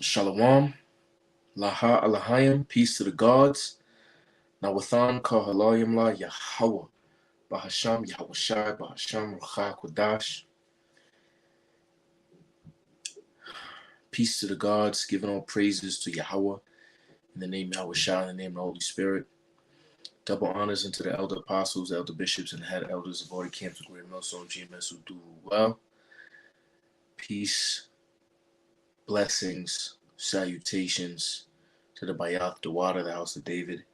Shalom, Laha Alahayim, peace to the gods. Nawathan Kahalayim La Yahweh, Bahasham Yahweh Shai, Bahasham Rucha Kodash. Peace to the gods, giving all praises to Yahweh, in the name of Yahweh Shai, in the name of the Holy Spirit. Double honors unto the elder apostles, elder bishops, and head elders of all the camps of Greater Millstone GMS who do well. Peace, blessings, salutations to the Bayath, the water, the house of David,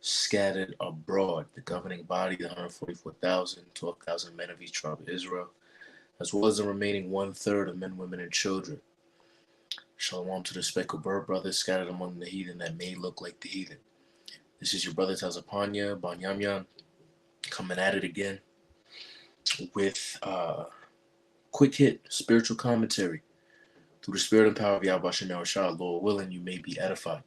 scattered abroad, the governing body, the 144,000, 12,000 men of each tribe of Israel, as well as the remaining 1/3 of men, women, and children. Shalom to the speckled bird brothers scattered among the heathen that may look like the heathen. This is your brother Tazapanya Banyamyan coming at it again with quick hit spiritual commentary through the spirit and power of Yahweh Shem Shah. Lord willing, you may be edified.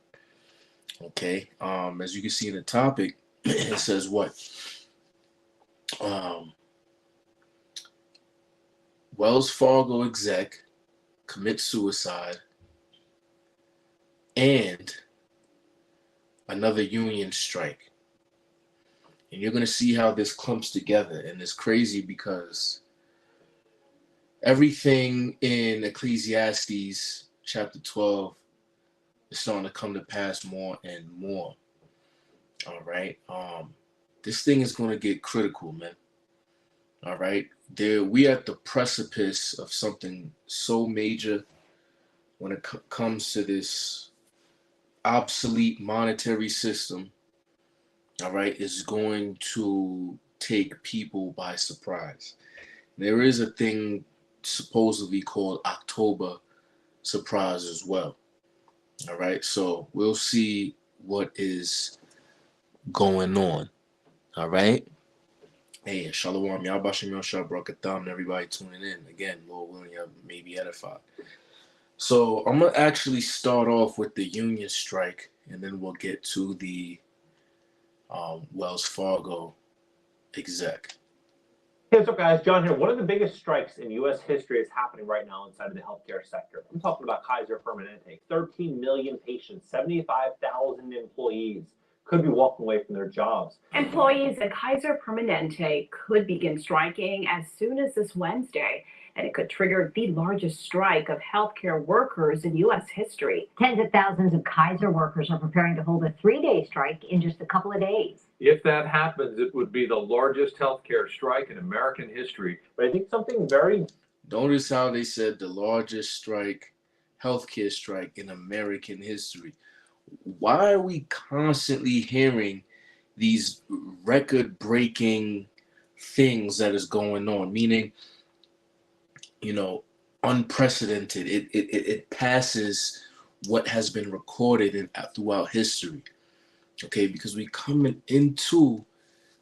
Okay, as you can see in the topic, it says what? Wells Fargo exec commits suicide and another union strike. And you're going to see how this clumps together. And it's crazy because everything in Ecclesiastes chapter 12 is starting to come to pass more and more. All right. This thing is going to get critical, man. All right. We at the precipice of something so major when it comes to this obsolete monetary system. All right, is going to take people by surprise. There is a thing supposedly called October surprise as well. All right, so we'll see what is going on. All right. Hey, Shalom, Yabashim Yoshua, Brakatham, and everybody tuning in. Again, Lord willing, you may be edified. So I'm going to actually start off with the union strike, and then we'll get to the Wells Fargo exec. Hey, what's up, guys? John here. One of the biggest strikes in U.S. history is happening right now inside of the healthcare sector. I'm talking about Kaiser Permanente. 13 million patients, 75,000 employees could be walking away from their jobs. Employees at Kaiser Permanente could begin striking as soon as this Wednesday, and it could trigger the largest strike of healthcare workers in U.S. history. Tens of thousands of Kaiser workers are preparing to hold a 3-day strike in just a couple of days. If that happens, it would be the largest healthcare strike in American history. But I think something very... Notice how they said the largest strike, healthcare strike in American history. Why are we constantly hearing these record-breaking things that is going on? Meaning, you know, unprecedented. It passes what has been recorded throughout history. Okay, because we coming into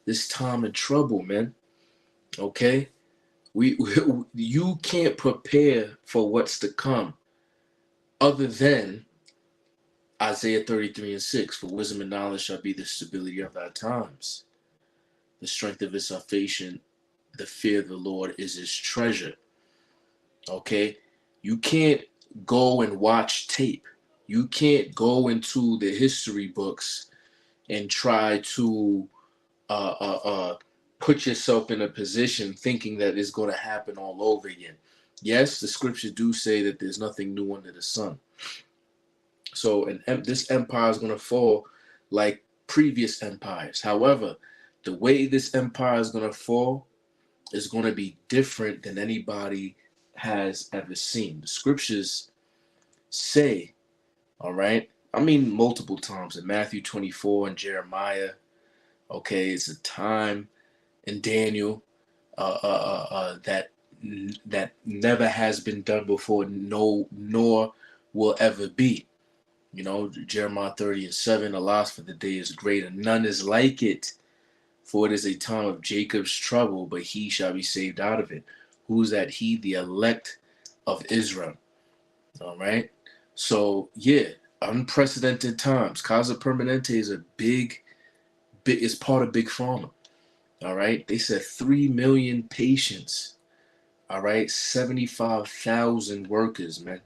this time of trouble, man. Okay, you can't prepare for what's to come other than Isaiah 33:6. For wisdom and knowledge shall be the stability of thy times. The strength of his salvation, the fear of the Lord is his treasure. Okay, you can't go and watch tape. You can't go into the history books and try to put yourself in a position thinking that it's going to happen all over again. Yes, the scriptures do say that there's nothing new under the sun. So this empire is going to fall like previous empires. However, the way this empire is going to fall is going to be different than anybody has ever seen. The scriptures say, all right, I mean multiple times in Matthew 24 and Jeremiah, okay, it's a time in Daniel that never has been done before, nor will ever be. You know, Jeremiah 30:7, alas, for the day is great, and none is like it. For it is a time of Jacob's trouble, but he shall be saved out of it. Who's that he? The elect of Israel. All right. So, yeah, unprecedented times. Kaiser Permanente is a is part of Big Pharma. All right. They said 3 million patients All right, 75,000 workers, man.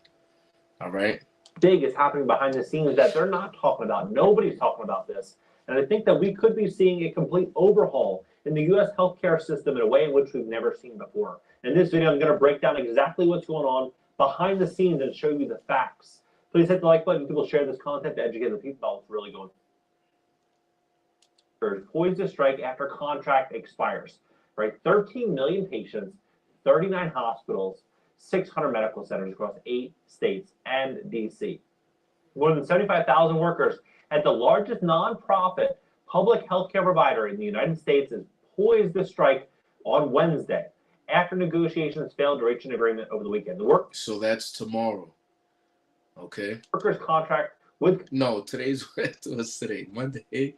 All right. Big is happening behind the scenes that they're not talking about. Nobody's talking about this. And I think that we could be seeing a complete overhaul in the U.S. healthcare system in a way in which we've never seen before. In this video, I'm going to break down exactly what's going on behind the scenes and show you the facts. Please hit the like button. People share this content to educate the people about what's really going on. Poised to strike after contract expires. Right, 13 million patients, 39 hospitals, 600 medical centers across 8 states and DC. More than 75,000 workers at the largest nonprofit public healthcare provider in the United States is poised to strike on Wednesday after negotiations failed to reach an agreement over the weekend. So that's tomorrow. Okay. Workers' contract with today's what's today? Monday.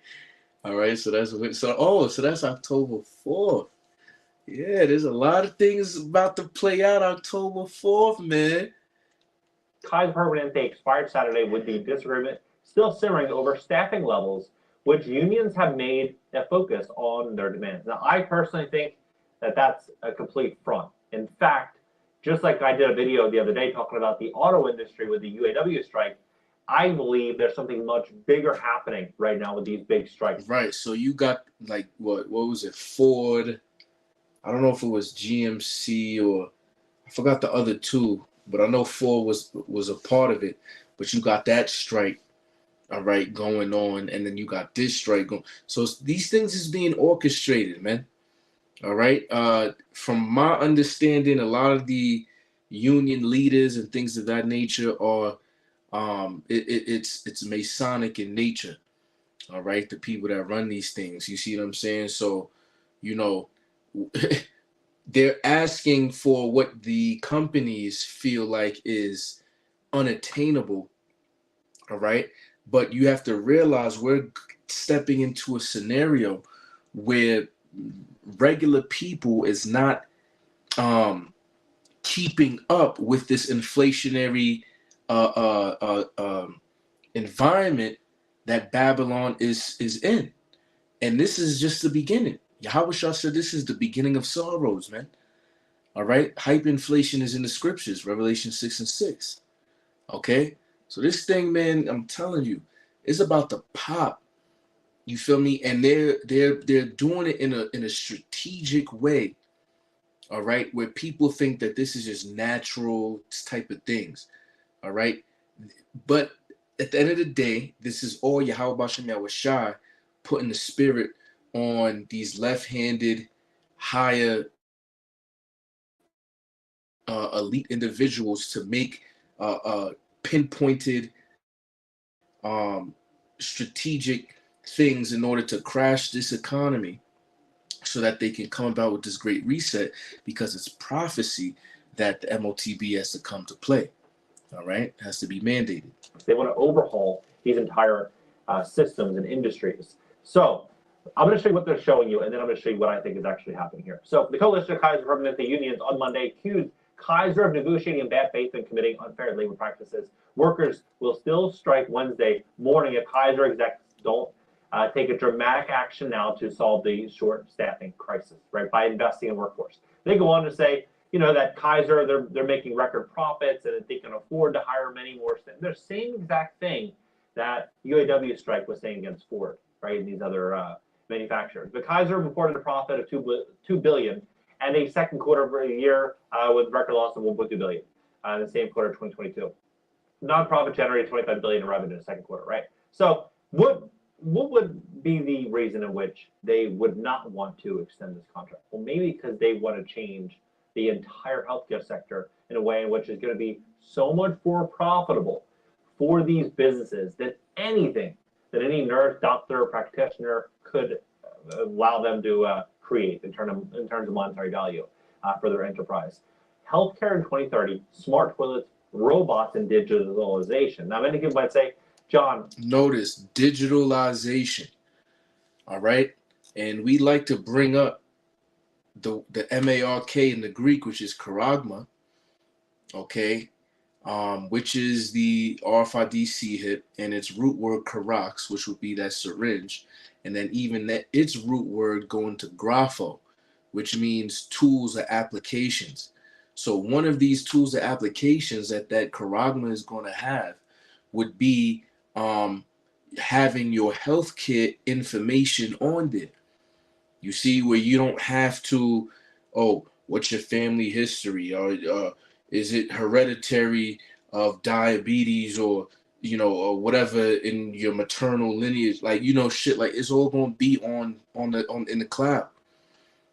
All right. So that's so that's October 4th. Yeah, there's a lot of things about to play out October 4th, man. Kaiser Permanente expired Saturday with the disagreement still simmering over staffing levels, which unions have made a focus on their demands. Now, I personally think that that's a complete front. In fact, just like I did a video the other day talking about the auto industry with the UAW strike, I believe there's something much bigger happening right now with these big strikes. Right. So you got like what was it? Ford. I don't know if it was GMC or I forgot the other two, but I know Ford was a part of it. But you got that strike, all right, going on, and then you got this strike going. So these things is being orchestrated, man. All right. From my understanding, a lot of the union leaders and things of that nature are it's Masonic in nature. All right, the people that run these things. You see what I'm saying? So, they're asking for what the companies feel like is unattainable. All right. But you have to realize we're stepping into a scenario where regular people is not keeping up with this inflationary environment that Babylon is in. And this is just the beginning. Yahweh Shah said this is the beginning of sorrows, man. All right. Hyperinflation is in the scriptures, Revelation 6:6. Okay. So this thing, man, I'm telling you, it's about to pop. You feel me? And they're doing it in a strategic way. All right, where people think that this is just natural type of things. All right. But at the end of the day, this is all Yahweh Bashem Yahweh Shai putting the spirit on these left-handed, higher elite individuals to make pinpointed strategic things in order to crash this economy so that they can come about with this great reset, because it's prophecy that the MOTB has to come to play. All right, it has to be mandated. They want to overhaul these entire systems and industries. So I'm going to show you what they're showing you, and then I'm going to show you what I think is actually happening here. So the coalition of Kaiser Permanente unions on Monday accused Kaiser of negotiating in bad faith and committing unfair labor practices. Workers will still strike Wednesday morning if Kaiser execs don't take a dramatic action now to solve the short staffing crisis, right, by investing in workforce. They go on to say, that Kaiser, they're making record profits and they can afford to hire many more. They're the same exact thing that UAW strike was saying against Ford, right, and these other manufacturers. But Kaiser reported a profit of $2 billion and a second quarter of the year with record loss of $1.2 billion in the same quarter of 2022. Nonprofit generated $25 billion in revenue in the second quarter, right? So what would be the reason in which they would not want to extend this contract? Well, maybe because they want to change the entire healthcare sector in a way in which is going to be so much more profitable for these businesses than anything that any nurse, doctor, or practitioner could allow them to create in terms of monetary value for their enterprise. Healthcare in 2030, smart toilets, robots, and digitalization. Now, many people might say, John. Notice digitalization. All right. And we like to bring up the MARK in the Greek, which is charagma. Okay. Which is the RFID hip, and its root word charax, which would be that syringe. And then even that its root word going to grapho, which means tools or applications. So one of these tools or applications that Charagma is going to have would be having your healthcare information on there. You see, where you don't have to, oh, what's your family history, or is it hereditary of diabetes, or or whatever in your maternal lineage, like shit, like it's all gonna be on in the cloud.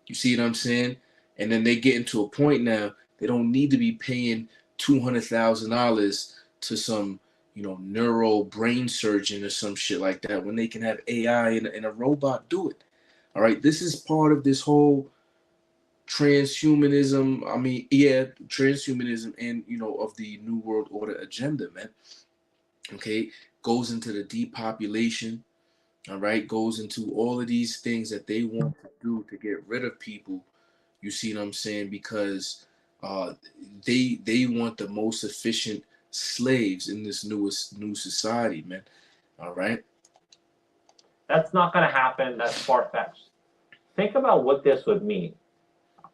You see what I'm saying? And then they get into a point now they don't need to be paying $200,000 to some neuro brain surgeon or some shit like that when they can have AI and a robot do it. All right, this is part of this whole transhumanism. I mean, yeah, transhumanism and of the New World Order agenda, man. Okay, goes into the depopulation. All right, goes into all of these things that they want to do to get rid of people. You see what I'm saying? Because they want the most efficient slaves in this new society, man. All right. That's not going to happen. That's far-fetched. Think about what this would mean.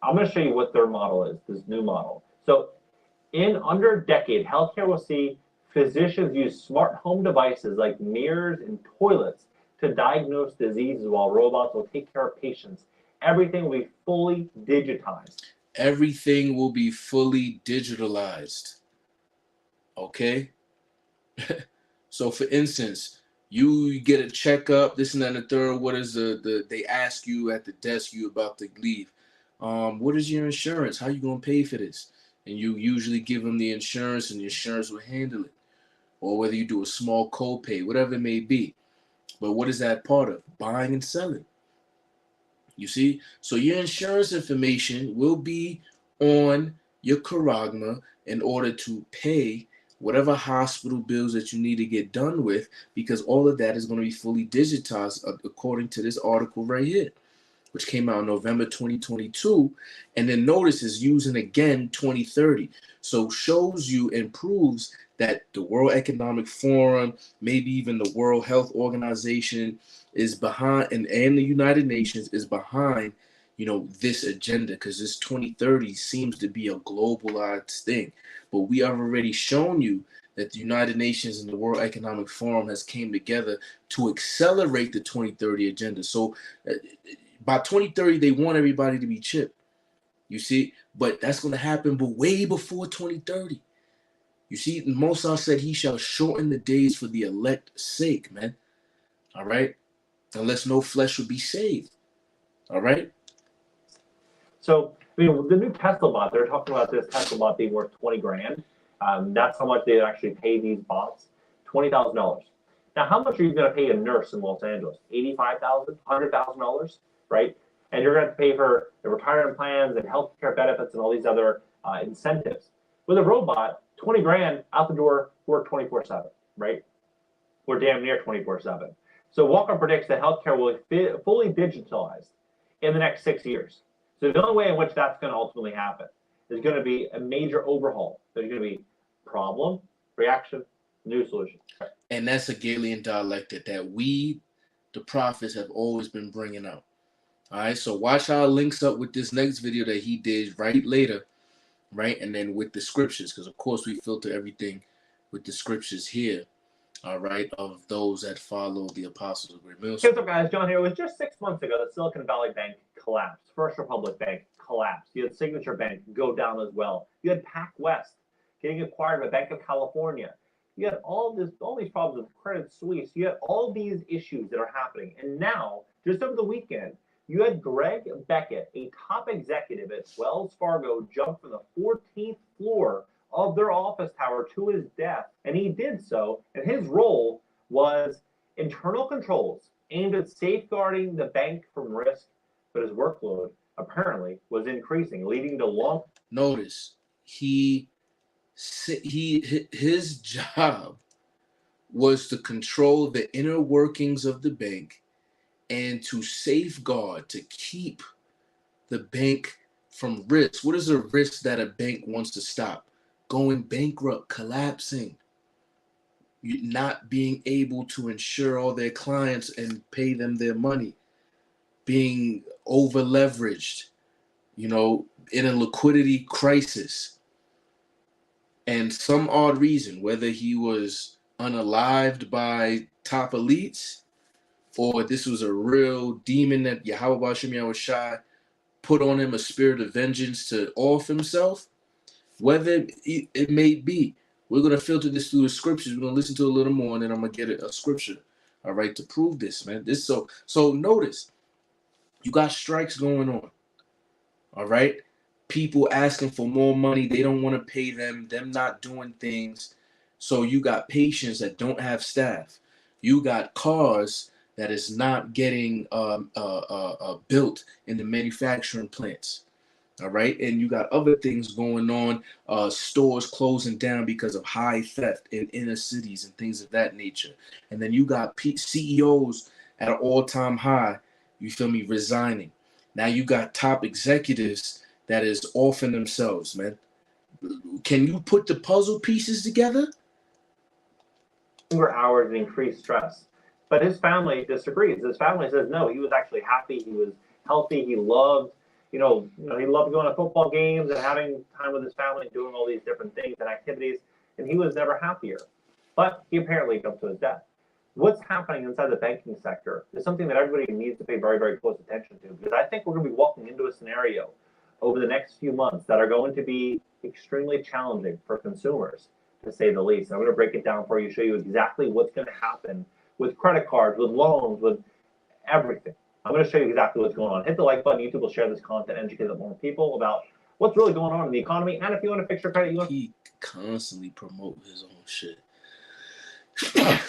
I'm going to show you what their model is, this new model. So in under a decade, healthcare will see physicians use smart home devices like mirrors and toilets to diagnose diseases while robots will take care of patients. Everything will be fully digitized. Everything will be fully digitalized. Okay? So for instance, you get a checkup, this and that and the third. What is they ask you at the desk you about to leave? What is your insurance? How you gonna pay for this? And you usually give them the insurance, and the insurance will handle it. Or whether you do a small copay, whatever it may be. But what is that part of? Buying and selling. You see? So your insurance information will be on your Charagma in order to pay whatever hospital bills that you need to get done with, because all of that is going to be fully digitized according to this article right here, which came out in November 2022. And then notice is using again 2030. So shows you and proves that the World Economic Forum, maybe even the World Health Organization is behind, and the United Nations is behind, this agenda, because this 2030 seems to be a globalized thing. But we have already shown you that the United Nations and the World Economic Forum has came together to accelerate the 2030 agenda. So by 2030, they want everybody to be chipped. You see, but that's going to happen, but way before 2030. You see, Mosar said he shall shorten the days for the elect's sake, man. All right? Unless no flesh would be saved. All right? So, the new Tesla bot, they're talking about this Tesla bot being worth 20 grand. That's how much they actually pay these bots, $20,000. Now, how much are you going to pay a nurse in Los Angeles? $85,000, $100,000, right? And you're going to pay for the retirement plans and healthcare benefits and all these other incentives. With a robot, 20 grand out the door, work 24/7, right? We're damn near 24/7. So Walker predicts that healthcare will be fully digitalized in the next 6 years. So the only way in which that's going to ultimately happen is going to be a major overhaul. There's going to be problem, reaction, new solution. And that's a Galilean dialectic that we, the prophets, have always been bringing out. All right, so watch how it links up with this next video that he did right later, right? And then with the scriptures, because of course we filter everything with the scriptures here, all right, of those that follow the apostles of great What's up, guys? John here. It was just 6 months ago that Silicon Valley Bank collapsed. First Republic Bank collapsed. You had Signature Bank go down as well. You had PacWest getting acquired by Bank of California. You had all these problems with Credit Suisse. You had all these issues that are happening. And now, just over the weekend, you had Greg Beckett, a top executive at Wells Fargo, jump from the 14th floor of their office tower to his death. And he did so, and his role was internal controls aimed at safeguarding the bank from risk, but his workload apparently was increasing, leading to long. Notice his job was to control the inner workings of the bank and to safeguard, to keep the bank from risk. What is a risk that a bank wants to stop? Going bankrupt, collapsing, not being able to insure all their clients and pay them their money, being over leveraged, in a liquidity crisis. And some odd reason, whether he was unalived by top elites or this was a real demon that Yahweh Bashem Yahushai put on him, a spirit of vengeance to off himself, whether it may be, we're going to filter this through the scriptures. We're going to listen to a little more, and then I'm going to get a scripture, all right, to prove this, man. So notice, you got strikes going on, all right? People asking for more money. They don't want to pay them not doing things. So you got patients that don't have staff. You got cars that is not getting built in the manufacturing plants. All right. And you got other things going on, stores closing down because of high theft in inner cities and things of that nature. And then you got CEOs at an all-time high, you feel me, resigning. Now you got top executives that is offing themselves, man. Can you put the puzzle pieces together? Longer hours and increased stress. But his family disagrees. His family says no, he was actually happy, he was healthy, he loved, he loved going to football games and having time with his family, doing all these different things and activities, and he was never happier. But he apparently jumped to his death. What's happening inside the banking sector is something that everybody needs to pay very, very close attention to, because I think we're going to be walking into a scenario over the next few months that are going to be extremely challenging for consumers, to say the least. I'm going to break it down for you, show you exactly what's going to happen with credit cards, with loans, with everything. I'm going to show you exactly what's going on. Hit the like button. YouTube will share this content, educate more people about what's really going on in the economy. And if you want to fix your credit, he constantly promote his own shit.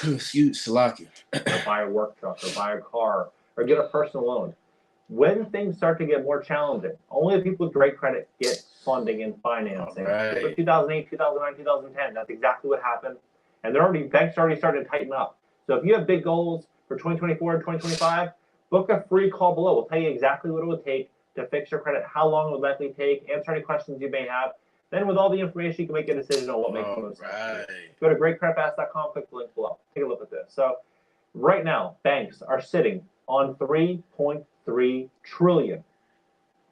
Excuse Salaki. Or buy a work truck, or buy a car, or get a personal loan. When things start to get more challenging, only the people with great credit get funding and financing. Right. For 2008, 2009, 2010, that's exactly what happened. And banks already started to tighten up. So if you have big goals for 2024 and 2025, book a free call below. We'll tell you exactly what it would take to fix your credit, how long it would likely take, answer any questions you may have. Then with all the information, you can make a decision on what makes the most sense. Go to greatcreditfast.com, click the link below. Take a look at this. So right now, banks are sitting on $3.3 trillion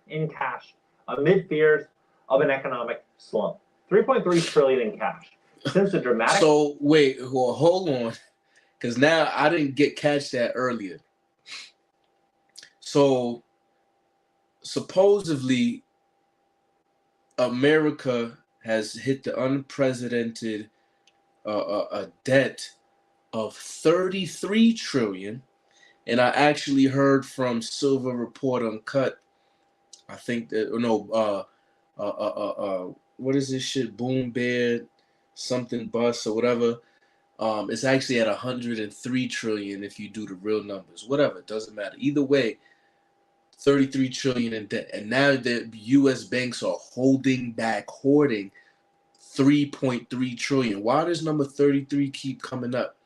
in cash amid fears of an economic slump. $3.3 trillion in cash. Since the dramatic... So wait, well, hold on, because now I didn't catch that earlier. So supposedly America has hit the unprecedented debt of $33 trillion, and I actually heard from Silver Report Uncut. I think that what is this shit? Boom Bear, something bust or whatever. It's actually at 103 trillion if you do the real numbers. Whatever, it doesn't matter. Either way, 33 trillion in debt. And now the US banks are holding 3.3 trillion. Why does number 33 keep coming up?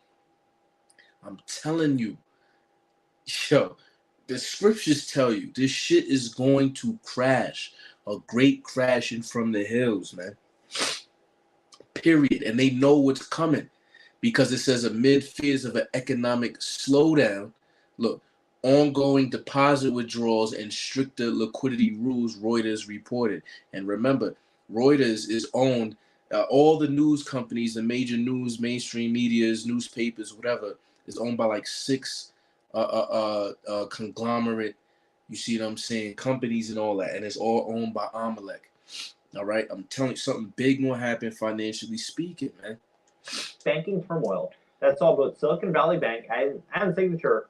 I'm telling you, yo, the scriptures tell you this shit is going to crash. A great crashing from the hills, man. Period. And they know what's coming because it says amid fears of an economic slowdown. Look, ongoing deposit withdrawals and stricter liquidity rules, Reuters reported. And remember, Reuters is owned, all the news companies, the major news, mainstream medias, newspapers, whatever, is owned by like 6 conglomerate, you see what I'm saying, companies and all that. And it's all owned by Amalek. All right, I'm telling you, something big will happen financially speaking, man. Banking turmoil that saw both Silicon Valley Bank and Signature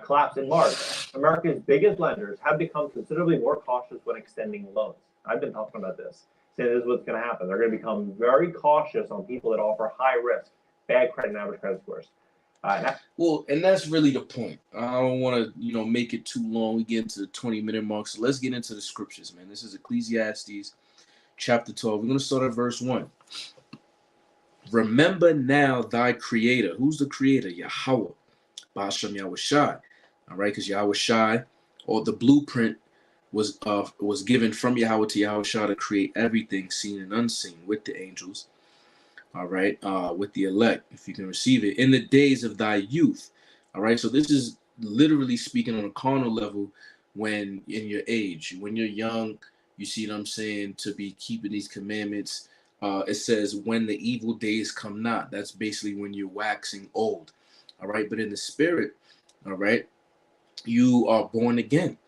collapse in March. America's biggest lenders have become considerably more cautious when extending loans. I've been talking about this. Saying this is what's going to happen. They're going to become very cautious on people that offer high risk, bad credit, and average credit scores. Well, and that's really the point. I don't want to, make it too long. We get into the 20-minute mark, so let's get into the scriptures, man. This is Ecclesiastes chapter 12. We're going to start at verse 1. Remember now thy creator. Who's the creator? Yahweh. Ba'ashem Yahushai. All right, because Yahushai, or the blueprint was given from Yahweh to Yahushai to create everything seen and unseen with the angels. All right, with the elect, if you can receive it, in the days of thy youth. All right, so this is literally speaking on a carnal level when in your age, when you're young, You see what I'm saying? To be keeping these commandments. It says, when the evil days come not. That's basically when you're waxing old. All right. But in the spirit, all right, you are born again,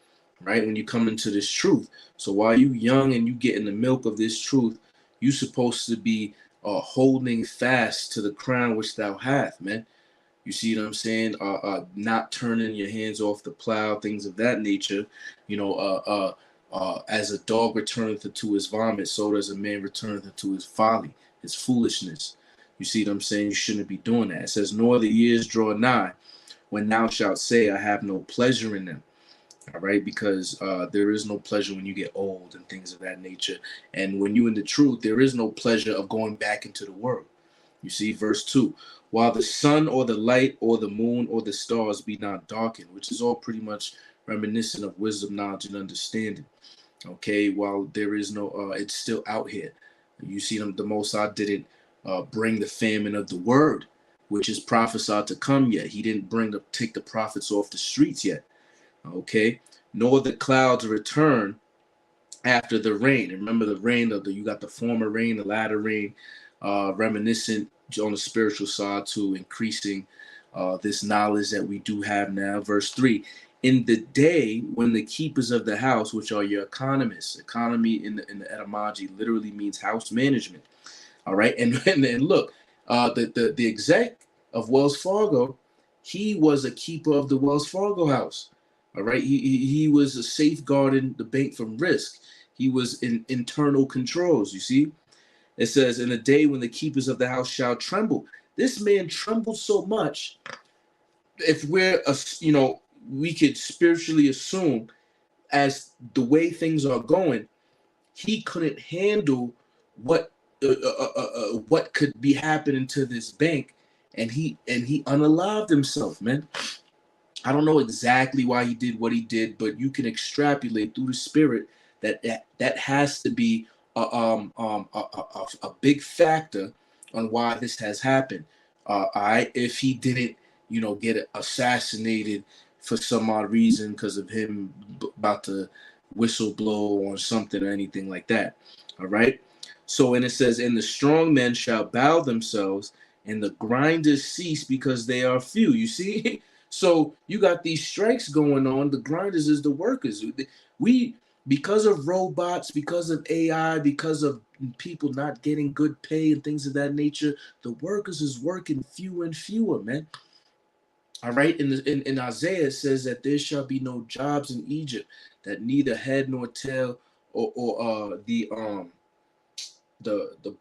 right? When you come into this truth. So while you young and you get in the milk of this truth, you supposed to be holding fast to the crown which thou hast, man. You see what I'm saying? Not turning your hands off the plow, things of that nature. You know, as a dog returneth to his vomit, so does a man returneth to his folly, his foolishness. You see what I'm saying? You shouldn't be doing that. It says, nor the years draw nigh when thou shalt say, I have no pleasure in them. All right, because there is no pleasure when you get old and things of that nature. And when you in the truth, there is no pleasure of going back into the world. You see, verse 2, while the sun or the light or the moon or the stars be not darkened, which is all pretty much reminiscent of wisdom, knowledge, and understanding. Okay, while there is no, it's still out here. You see, the Most High didn't bring the famine of the word, which is prophesied to come yet. He didn't take the prophets off the streets yet. Okay, nor the clouds return after the rain. And remember the rain, you got the former rain, the latter rain, reminiscent on the spiritual side to increasing this knowledge that we do have now. Verse 3, in the day when the keepers of the house, which are your economists, economy in the etymology literally means house management. All right, and look, the exec of Wells Fargo, he was a keeper of the Wells Fargo house. All right, he was a safeguarding the bank from risk. He was in internal controls. You see, it says, in the day when the keepers of the house shall tremble. This man trembled so much. If we could spiritually assume, as the way things are going, he couldn't handle what what could be happening to this bank, and he unalived himself, man. I don't know exactly why he did what he did, but you can extrapolate through the spirit that has to be a big factor on why this has happened. If he didn't, get assassinated for some odd reason because of him about to whistleblow on something or anything like that. All right. So, and it says, and the strong men shall bow themselves, and the grinders cease because they are few. You see? So you got these strikes going on. The grinders is the workers. Because of robots, because of AI, because of people not getting good pay and things of that nature, the workers is working fewer and fewer, man. All right. In Isaiah, it says that there shall be no jobs in Egypt, that neither head nor tail or the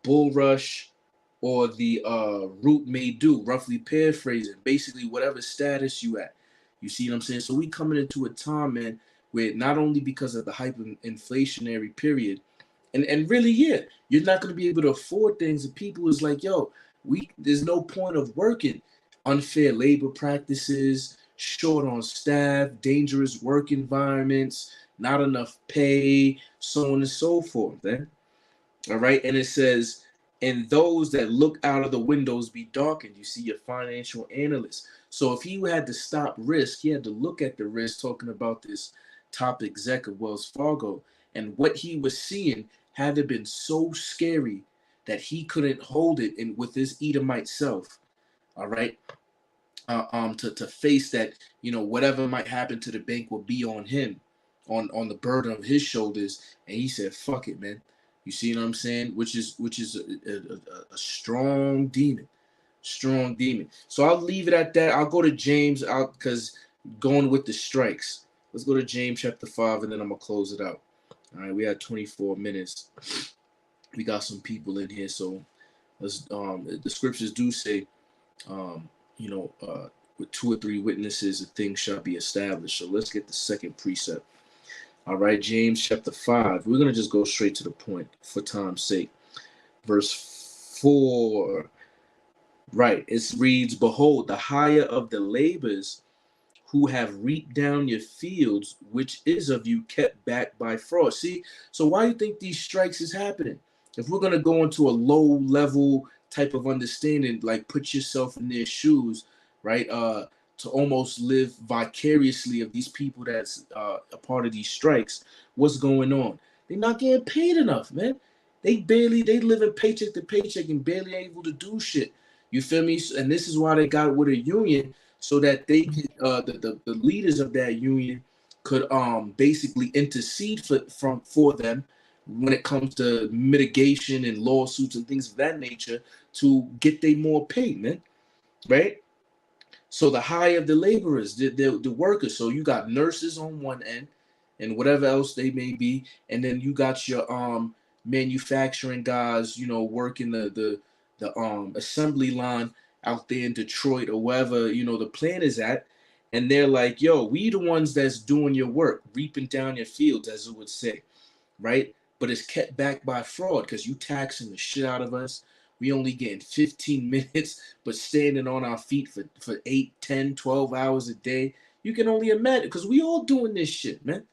bulrush or the root may do, roughly paraphrasing, basically whatever status you at. You see what I'm saying? So we coming into a time, man, where not only because of the hyperinflationary period, and really, yeah, you're not going to be able to afford things, and people is like, yo, there's no point of working. Unfair labor practices, short on staff, dangerous work environments, not enough pay, so on and so forth, man. All right. And it says, and those that look out of the windows be darkened. You see, your financial analyst. So if he had to stop risk, he had to look at the risk, talking about this top exec of Wells Fargo. And what he was seeing had to been so scary that he couldn't hold it in with his Edomite self. All right. To face that, whatever might happen to the bank will be on him, on the burden of his shoulders. And he said, fuck it, man. You see what I'm saying? Which is a strong demon, strong demon. So I'll leave it at that. I'll go to James out because going with the strikes. Let's go to James chapter 5, and then I'm gonna close it out. All right, we had 24 minutes. We got some people in here, so let's. The scriptures do say, um, with 2 or 3 witnesses, a thing shall be established. So let's get the second precept. All right, James chapter 5. We're going to just go straight to the point for time's sake. Verse 4. Right, it reads, behold, the hire of the labors who have reaped down your fields, which is of you kept back by fraud. See, so why do you think these strikes is happening? If we're going to go into a low level type of understanding, like put yourself in their shoes, right? To almost live vicariously of these people that's a part of these strikes. What's going on? They're not getting paid enough, man. They living paycheck to paycheck and barely able to do shit. You feel me? And this is why they got with a union so that they could, the leaders of that union could basically intercede for them when it comes to mitigation and lawsuits and things of that nature to get they more pay, man. Right? So the higher of the laborers, the workers. So you got nurses on one end, and whatever else they may be, and then you got your manufacturing guys, you know, working the assembly line out there in Detroit or wherever, you know, the plant is at. And they're like, yo, we the ones that's doing your work, reaping down your fields, as it would say, right? But it's kept back by fraud because you taxing the shit out of us. We only getting 15 minutes, but standing on our feet for 8, 10, 12 hours a day. You can only imagine because we all doing this shit, man.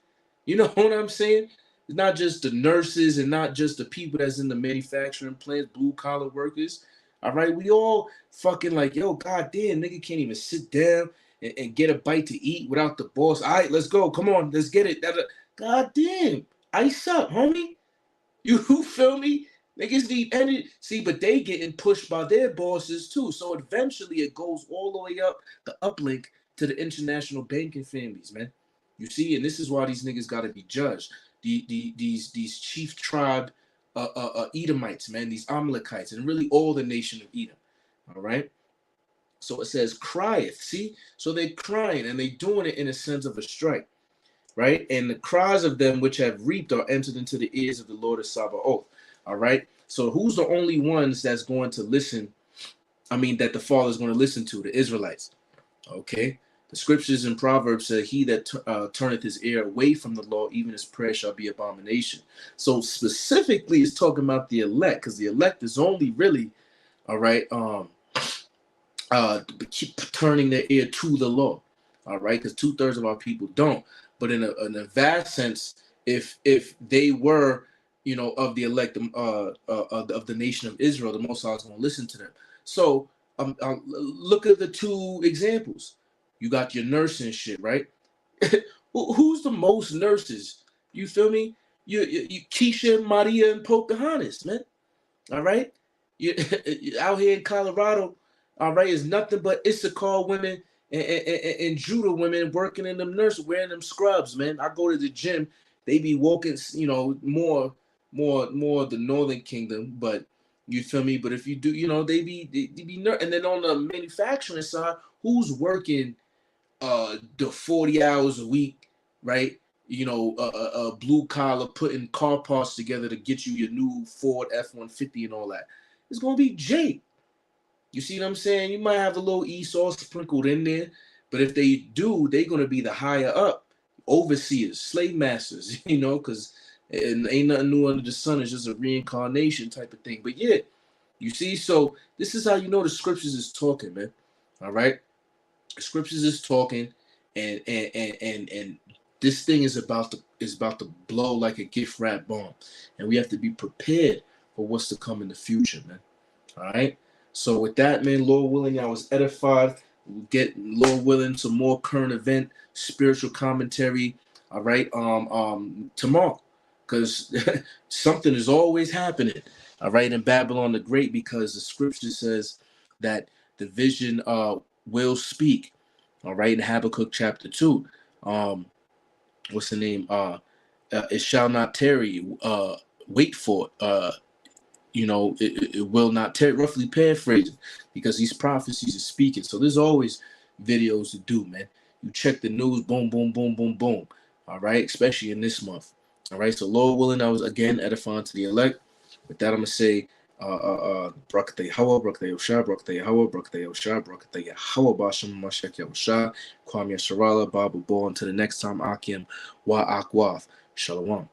You know what I'm saying? It's not just the nurses and not just the people that's in the manufacturing plants, blue collar workers. All right, we all fucking like, yo, goddamn, nigga can't even sit down and get a bite to eat without the boss. All right, let's go. Come on, let's get it. Goddamn, ice up, homie. You feel me? Niggas need energy. See, but they getting pushed by their bosses too. So eventually it goes all the way up the uplink to the international banking families, man. You see, and this is why these niggas got to be judged. These chief tribe Edomites, man, these Amalekites, and really all the nation of Edom. All right. So it says crieth. See, so they're crying and they doing it in a sense of a strike, right? And the cries of them which have reaped are entered into the ears of the Lord of Sabaoth. All right. So who's the only ones that's going to listen? I mean, that the Father is going to listen to the Israelites. Okay. The scriptures in Proverbs say, "He that turneth his ear away from the law, even his prayer shall be abomination." So specifically, it's talking about the elect, because the elect is only really, all right, keep turning their ear to the law. All right, because 2/3 of our people don't. But in a vast sense, if they were, you know, of the elect, of the nation of Israel, the Most High is going to listen to them. So look at the two examples. You got your nursing shit, right? Who's the most nurses? You feel me? You Keisha, Maria, and Pocahontas, man. All right, you out here in Colorado. All right, is nothing but Issachar women and Judah women working in them nurses, wearing them scrubs, man. I go to the gym, they be walking, you know, more the Northern Kingdom, but you feel me? But if you do, you know, they be and then on the manufacturing side, who's working the 40 hours a week, right? You know, blue collar, putting car parts together to get you your new Ford F-150 and all that. It's gonna be Jake. You see what I'm saying? You might have a little Esau sprinkled in there, but if they do, they're gonna be the higher up overseers, slave masters, you know, because ain't nothing new under the sun. It's just a reincarnation type of thing. But yeah, you see, so this is how you know the scriptures is talking, man. All right, the scriptures is talking, and this thing is about to blow like a gift wrap bomb, and we have to be prepared for what's to come in the future, man. All right. So with that, man, Lord willing, I was edified. We'll get, Lord willing, some more current event spiritual commentary. All right. Tomorrow, because something is always happening. All right, in Babylon the Great, because the scripture says that the vision will speak. All right, in Habakkuk chapter 2. What's the name? It shall not tarry. Wait for it. You know, it will not tarry. Roughly paraphrasing, because these prophecies are speaking. So there's always videos to do, man. You check the news, boom, boom, boom, boom, boom. All right, especially in this month. All right, so Lord willing, I was again edifying to the elect. With that, I'm gonna say, Brakate Hawa, Brakate Osha, Brakate Hawa, Brakate Osha, Brakate Hawa, Basham Mashak Yawasha, Kwame Sharala, Babu Bo. Until the next time, Akim Wa Akwaf. Shalom.